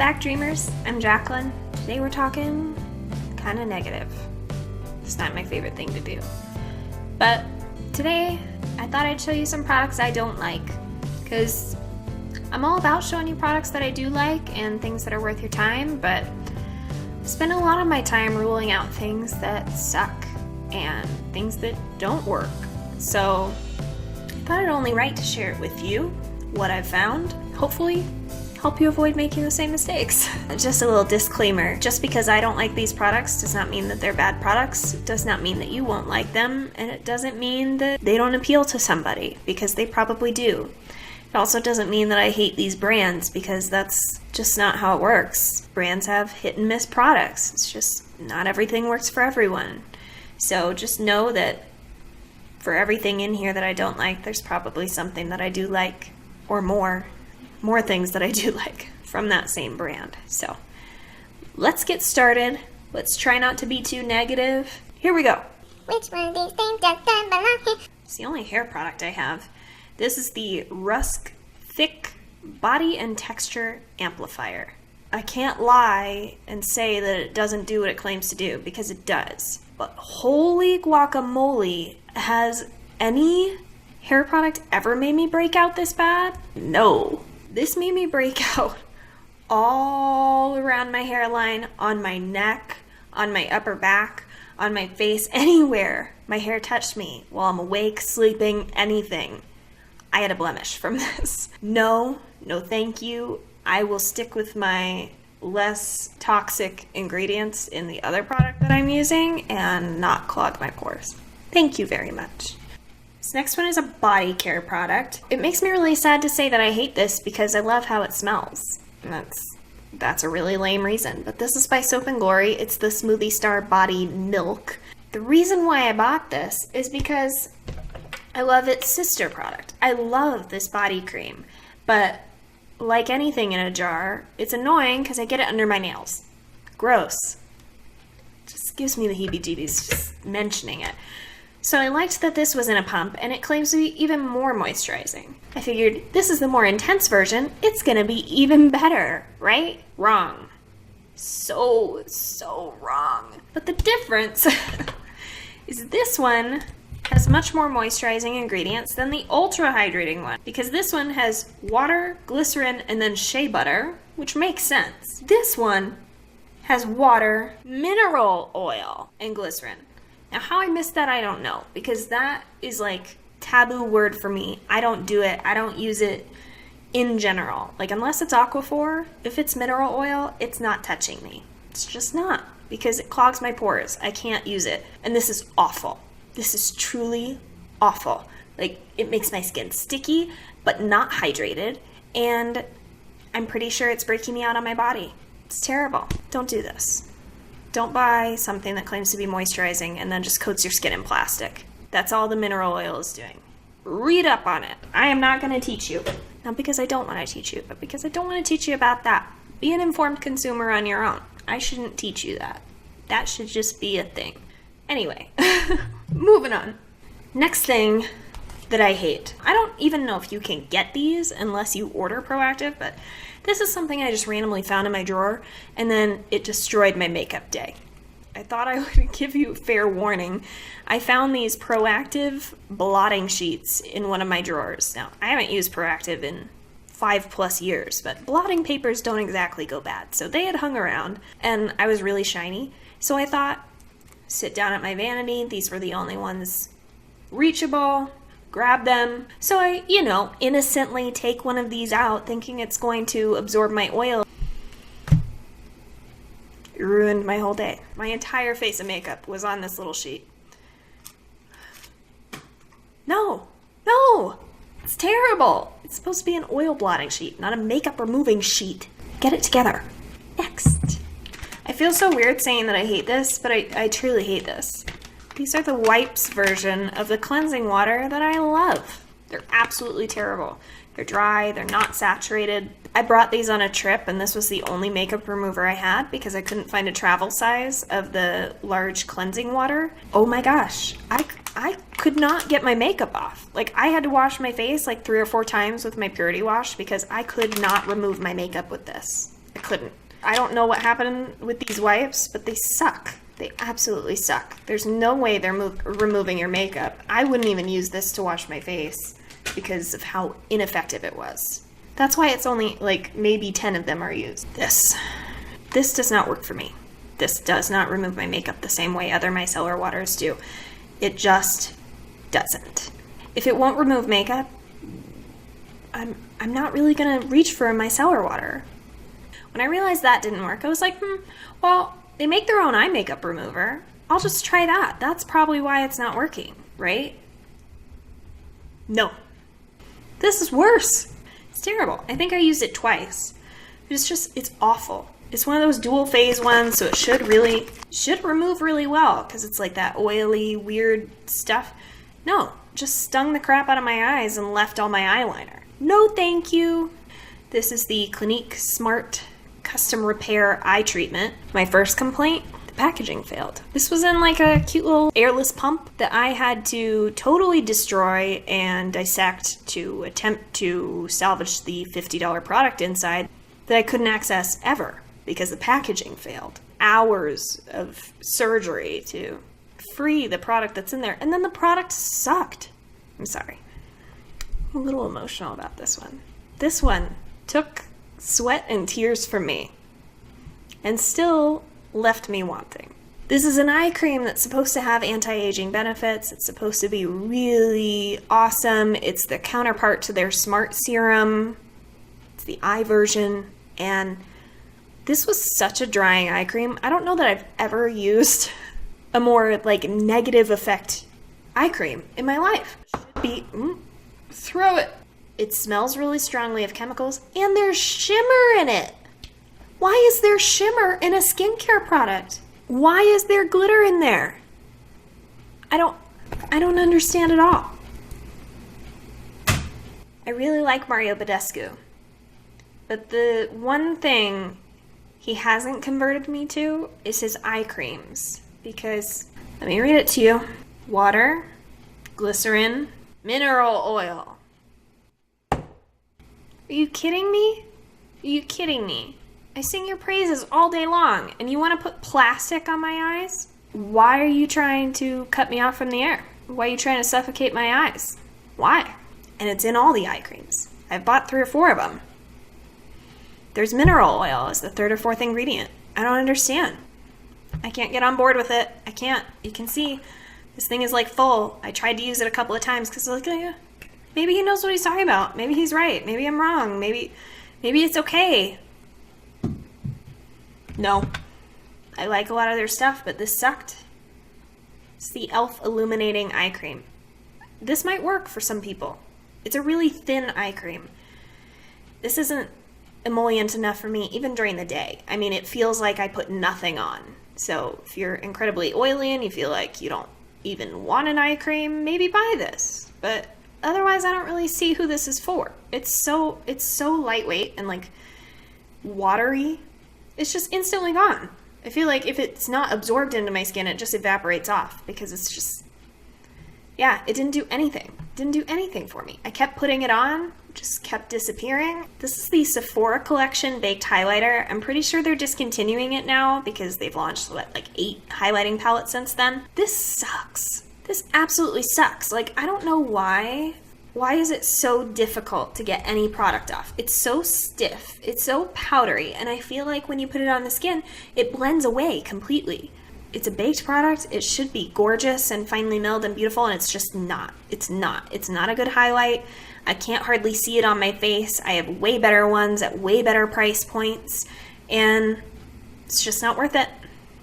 back, dreamers. I'm Jacqueline. Today we're talking kind of negative. It's not my favorite thing to do. But today I thought I'd show you some products I don't like, because I'm all about showing you products that I do like and things that are worth your time, but I spend a lot of my time ruling out things that suck and things that don't work. So I thought it only right to share it with you, what I've found. Hopefully help you avoid making the same mistakes. Just a little disclaimer, just because I don't like these products does not mean that they're bad products. It does not mean that you won't like them, and it doesn't mean that they don't appeal to somebody, because they probably do. It also doesn't mean that I hate these brands, because that's just not how it works. Brands have hit and miss products. It's just not everything works for everyone. So just know that for everything in here that I don't like, there's probably something that I do like, or more things that I do like from that same brand. So let's get started. Let's try not to be too negative. Here we go. Which one of these things does not belong here? It's the only hair product I have. This is the Rusk Thick Body and Texture Amplifier. I can't lie and say that it doesn't do what it claims to do, because it does. But holy guacamole, has any hair product ever made me break out this bad? No. This made me break out all around my hairline, on my neck, on my upper back, on my face, anywhere my hair touched me while I'm awake, sleeping, anything. I had a blemish from this. No thank you. I will stick with my less toxic ingredients in the other product that I'm using and not clog my pores. Thank you very much. This next one is a body care product. It makes me really sad to say that I hate this because I love how it smells. And that's a really lame reason. But this is by Soap & Glory. It's the Smoothie Star Body Milk. The reason why I bought this is because I love its sister product. I love this body cream. But like anything in a jar, it's annoying because I get it under my nails. Gross. Just gives me the heebie-jeebies just mentioning it. So I liked that this was in a pump, and it claims to be even more moisturizing. I figured this is the more intense version, it's gonna be even better, right? Wrong. So wrong. But the difference is this one has much more moisturizing ingredients than the ultra hydrating one, because this one has water, glycerin, and then shea butter, which makes sense. This one has water, mineral oil, and glycerin. Now, how I missed that, I don't know, because that is like taboo word for me. I don't do it. I don't use it in general. Like, unless it's Aquaphor, if it's mineral oil, it's not touching me. It's just not, because it clogs my pores. I can't use it. And this is awful. This is truly awful. Like, it makes my skin sticky, but not hydrated. And I'm pretty sure it's breaking me out on my body. It's terrible. Don't do this. Don't buy something that claims to be moisturizing and then just coats your skin in plastic. That's all the mineral oil is doing. Read up on it. I am not going to teach you. Not because I don't want to teach you, but because I don't want to teach you about that. Be an informed consumer on your own. I shouldn't teach you that. That should just be a thing. Anyway, moving on. Next thing that I hate. I don't even know if you can get these unless you order Proactiv, but this is something I just randomly found in my drawer, and then it destroyed my makeup day. I thought I would give you fair warning. I found these Proactiv blotting sheets in one of my drawers. Now, I haven't used Proactiv in 5+ years, but blotting papers don't exactly go bad. So they had hung around, and I was really shiny. So I thought, sit down at my vanity. These were the only ones reachable. Grab them. So I, innocently take one of these out thinking it's going to absorb my oil. It ruined my whole day. My entire face of makeup was on this little sheet. No! It's terrible! It's supposed to be an oil blotting sheet, not a makeup removing sheet. Get it together. Next. I feel so weird saying that I hate this, but I truly hate this. These are the wipes version of the cleansing water that I love. They're absolutely terrible. They're dry, they're not saturated. I brought these on a trip, and this was the only makeup remover I had because I couldn't find a travel size of the large cleansing water. Oh my gosh, I could not get my makeup off. Like, I had to wash my face like 3 or 4 times with my Purity Wash because I could not remove my makeup with this. I couldn't. I don't know what happened with these wipes, but they suck. They absolutely suck. There's no way they're removing your makeup. I wouldn't even use this to wash my face because of how ineffective it was. That's why it's only like maybe 10 of them are used. This does not work for me. This does not remove my makeup the same way other micellar waters do. It just doesn't. If it won't remove makeup, I'm not really gonna reach for a micellar water. When I realized that didn't work, I was like, well, they make their own eye makeup remover. I'll just try that. That's probably why it's not working, right? No. This is worse. It's terrible. I think I used it twice. It's awful. It's one of those dual phase ones, so it should remove really well because it's like that oily, weird stuff. No, just stung the crap out of my eyes and left all my eyeliner. No, thank you. This is the Clinique Smart Custom Repair Eye Treatment. My first complaint, the packaging failed. This was in like a cute little airless pump that I had to totally destroy and dissect to attempt to salvage the $50 product inside that I couldn't access ever because the packaging failed. Hours of surgery to free the product that's in there, and then the product sucked. I'm sorry. I'm a little emotional about this one. This one took sweat and tears from me and still left me wanting. This is an eye cream that's supposed to have anti-aging benefits. It's supposed to be really awesome. It's the counterpart to their Smart Serum. It's the eye version, and this was such a drying eye cream. I don't know that I've ever used a more like negative effect eye cream in my life. Throw it. It smells really strongly of chemicals, and there's shimmer in it. Why is there shimmer in a skincare product? Why is there glitter in there? I don't understand at all. I really like Mario Badescu, but the one thing he hasn't converted me to is his eye creams, because, let me read it to you. Water, glycerin, mineral oil. Are you kidding me? Are you kidding me? I sing your praises all day long, and you want to put plastic on my eyes? Why are you trying to cut me off from the air? Why are you trying to suffocate my eyes? Why? And it's in all the eye creams. I've bought 3 or 4 of them. There's mineral oil as the 3rd or 4th ingredient. I don't understand. I can't get on board with it. I can't. You can see this thing is like full. I tried to use it a couple of times because I was like, maybe he knows what he's talking about. Maybe he's right. Maybe I'm wrong. Maybe it's okay. No. I like a lot of their stuff, but this sucked. It's the e.l.f. Illuminating Eye Cream. This might work for some people. It's a really thin eye cream. This isn't emollient enough for me, even during the day. I mean, it feels like I put nothing on. So if you're incredibly oily and you feel like you don't even want an eye cream, maybe buy this. But otherwise, I don't really see who this is for. It's so lightweight and like watery. It's just instantly gone. I feel like if it's not absorbed into my skin, it just evaporates off because it's just, yeah, it didn't do anything. It didn't do anything for me. I kept putting it on, just kept disappearing. This is the Sephora Collection Baked Highlighter. I'm pretty sure they're discontinuing it now because they've launched, like 8 highlighting palettes since then. This sucks. This absolutely sucks. Like, I don't know why. Why is it so difficult to get any product off? It's so stiff. It's so powdery. And I feel like when you put it on the skin, it blends away completely. It's a baked product. It should be gorgeous and finely milled and beautiful, and it's just not. It's not. It's not a good highlight. I can't hardly see it on my face. I have way better ones at way better price points, and it's just not worth it.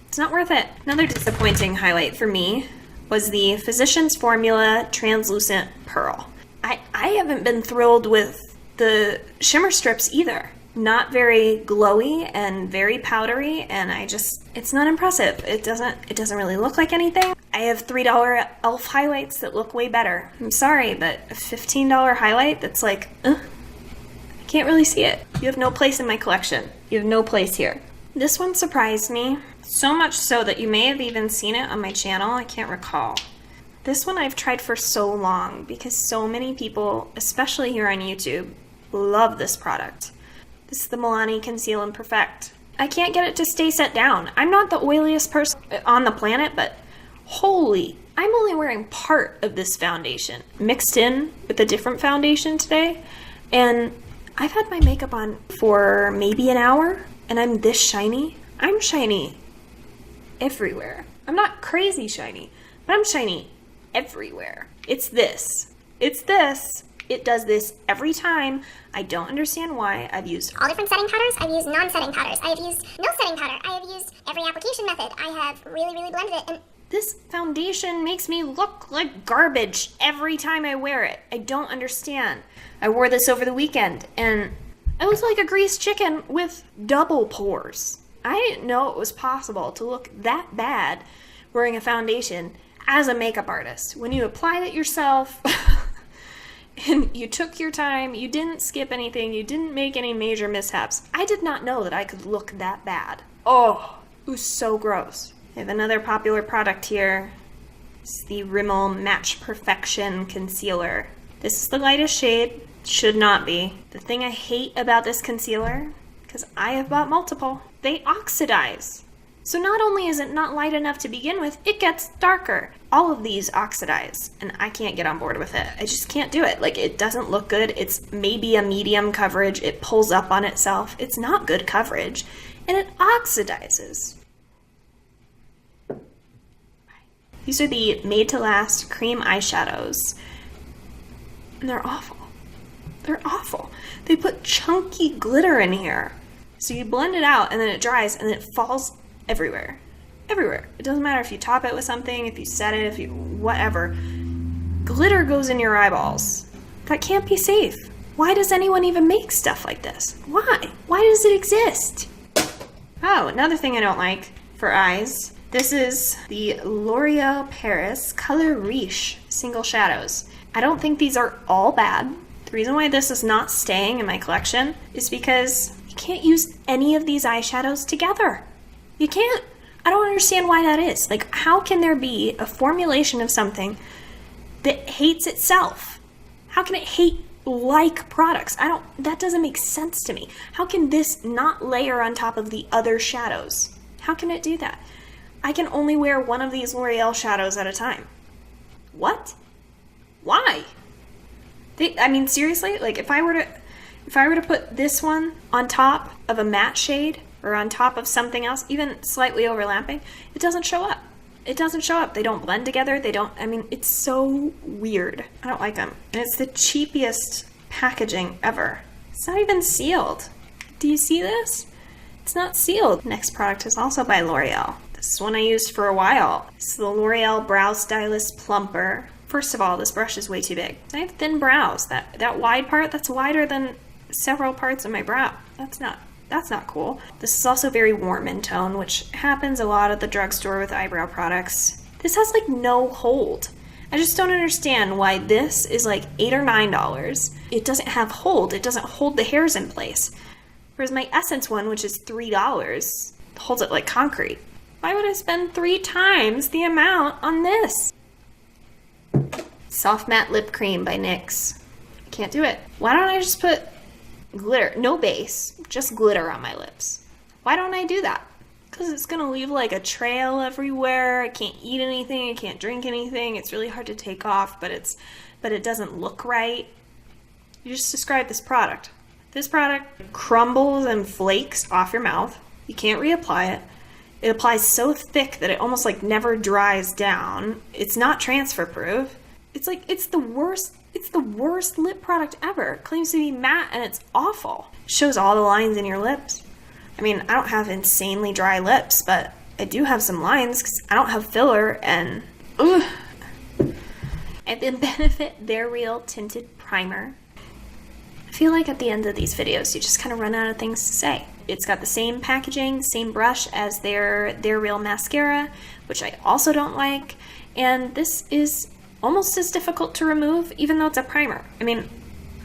It's not worth it. Another disappointing highlight for me was the Physicians Formula Translucent Pearl. I haven't been thrilled with the shimmer strips either. Not very glowy and very powdery, and it's not impressive. It doesn't really look like anything. I have $3 e.l.f. highlights that look way better. I'm sorry, but a $15 highlight that's like, I can't really see it. You have no place in my collection. You have no place here. This one surprised me, so much so that you may have even seen it on my channel. I can't recall. This one I've tried for so long because so many people, especially here on YouTube, love this product. This is the Milani Conceal and Perfect. I can't get it to stay set down. I'm not the oiliest person on the planet, but holy, I'm only wearing part of this foundation mixed in with a different foundation today. And I've had my makeup on for maybe an hour and I'm this shiny. I'm shiny everywhere. I'm not crazy shiny, but I'm shiny everywhere. It's this. It's this. It does this every time. I don't understand why. I've used all different setting powders. I've used non-setting powders. I have used no setting powder. I have used every application method. I have really, really blended it. And this foundation makes me look like garbage every time I wear it. I don't understand. I wore this over the weekend and I looked like a greased chicken with double pores. I didn't know it was possible to look that bad wearing a foundation as a makeup artist. When you applied it yourself and you took your time, you didn't skip anything, you didn't make any major mishaps. I did not know that I could look that bad. Oh, it was so gross. I have another popular product here. It's the Rimmel Match Perfection Concealer. This is the lightest shade. Should not be. The thing I hate about this concealer, because I have bought multiple, they oxidize. So not only is it not light enough to begin with, it gets darker. All of these oxidize, and I can't get on board with it. I just can't do it. Like, it doesn't look good. It's maybe a medium coverage. It pulls up on itself. It's not good coverage, and it oxidizes. These are the Made to Last cream eyeshadows, and they're awful. They're awful. They put chunky glitter in here. So you blend it out, and then it dries, and it falls everywhere. Everywhere. It doesn't matter if you top it with something, if you set it, if you whatever. Glitter goes in your eyeballs. That can't be safe. Why does anyone even make stuff like this? Why? Why does it exist? Oh, another thing I don't like for eyes. This is the L'Oreal Paris Colour Riche Single Shadows. I don't think these are all bad. The reason why this is not staying in my collection is because you can't use any of these eyeshadows together. You can't. I don't understand why that is. Like, how can there be a formulation of something that hates itself? How can it hate like products? That doesn't make sense to me. How can this not layer on top of the other shadows? How can it do that? I can only wear one of these L'Oreal shadows at a time. What? Why? I mean, seriously, like if I were to put this one on top of a matte shade or on top of something else, even slightly overlapping, it doesn't show up. It doesn't show up. They don't blend together. It's so weird. I don't like them. And it's the cheapest packaging ever. It's not even sealed. Do you see this? It's not sealed. Next product is also by L'Oreal. This is one I used for a while. It's the L'Oreal Brow Stylist Plumper. First of all, this brush is way too big. I have thin brows. That wide part, that's wider than several parts of my brow. That's not cool. This is also very warm in tone, which happens a lot at the drugstore with eyebrow products. This has like no hold. I just don't understand why this is like $8 or $9. It doesn't have hold. It doesn't hold the hairs in place. Whereas my Essence one, which is $3, holds it like concrete. Why would I spend 3 times the amount on this? Soft Matte Lip Cream by NYX. I can't do it. Why don't I just put glitter, no base, just glitter on my lips? Why don't I do that? Because it's gonna leave like a trail everywhere. I can't eat anything, I can't drink anything. It's really hard to take off, but it doesn't look right. You just describe this product. This product crumbles and flakes off your mouth. You can't reapply it. It applies so thick that it almost like never dries down. It's not transfer proof. It's the worst lip product ever. It claims to be matte and it's awful. It shows all the lines in your lips. I mean, I don't have insanely dry lips, but I do have some lines because I don't have filler and ugh. I have the Benefit They're Real Tinted Primer. I feel like at the end of these videos, you just kind of run out of things to say. It's got the same packaging, same brush as their Real mascara, which I also don't like. And this is almost as difficult to remove, even though it's a primer. I mean,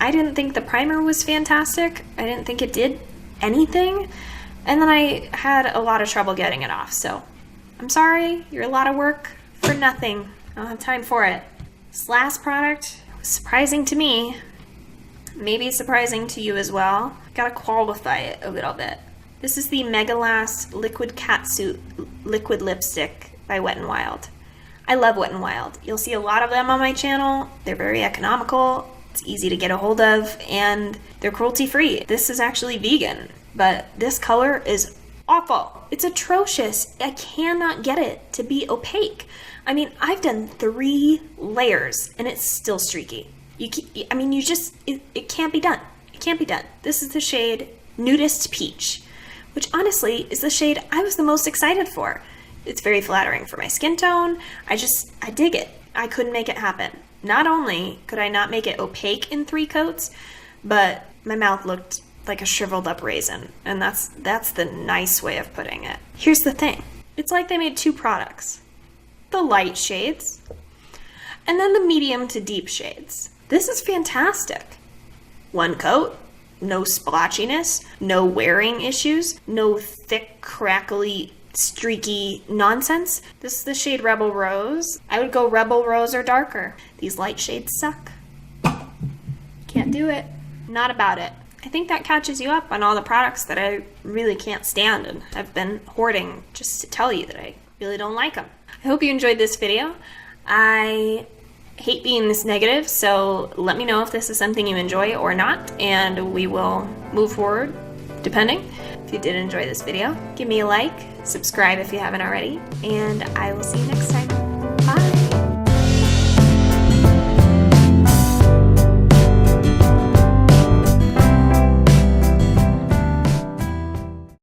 I didn't think the primer was fantastic. I didn't think it did anything. And then I had a lot of trouble getting it off. So I'm sorry, you're a lot of work for nothing. I don't have time for it. This last product was surprising to me. Maybe surprising to you as well. Gotta qualify it a little bit. This is the Mega Last Liquid Catsuit Liquid Lipstick by Wet n Wild. I love Wet n Wild. You'll see a lot of them on my channel. They're very economical, it's easy to get a hold of, and they're cruelty-free. This is actually vegan, but this color is awful. It's atrocious. I cannot get it to be opaque. I mean, I've done 3 layers and it's still streaky. It can't be done. It can't be done. This is the shade Nudist Peach, which honestly is the shade I was the most excited for. It's very flattering for my skin tone. I dig it. I couldn't make it happen. Not only could I not make it opaque in 3 coats, but my mouth looked like a shriveled up raisin, and that's the nice way of putting it. Here's the thing. It's like they made 2 products. The light shades, and then the medium to deep shades. This is fantastic. 1 coat, no splotchiness, no wearing issues, no thick, crackly, streaky nonsense. This is the shade Rebel Rose. I would go Rebel Rose or darker. These light shades suck. Can't do it. Not about it. I think that catches you up on all the products that I really can't stand and have been hoarding just to tell you that I really don't like them. I hope you enjoyed this video. I hate being this negative, so let me know if this is something you enjoy or not, and we will move forward depending. If you did enjoy this video, give me a like, subscribe if you haven't already, and I will see you next time.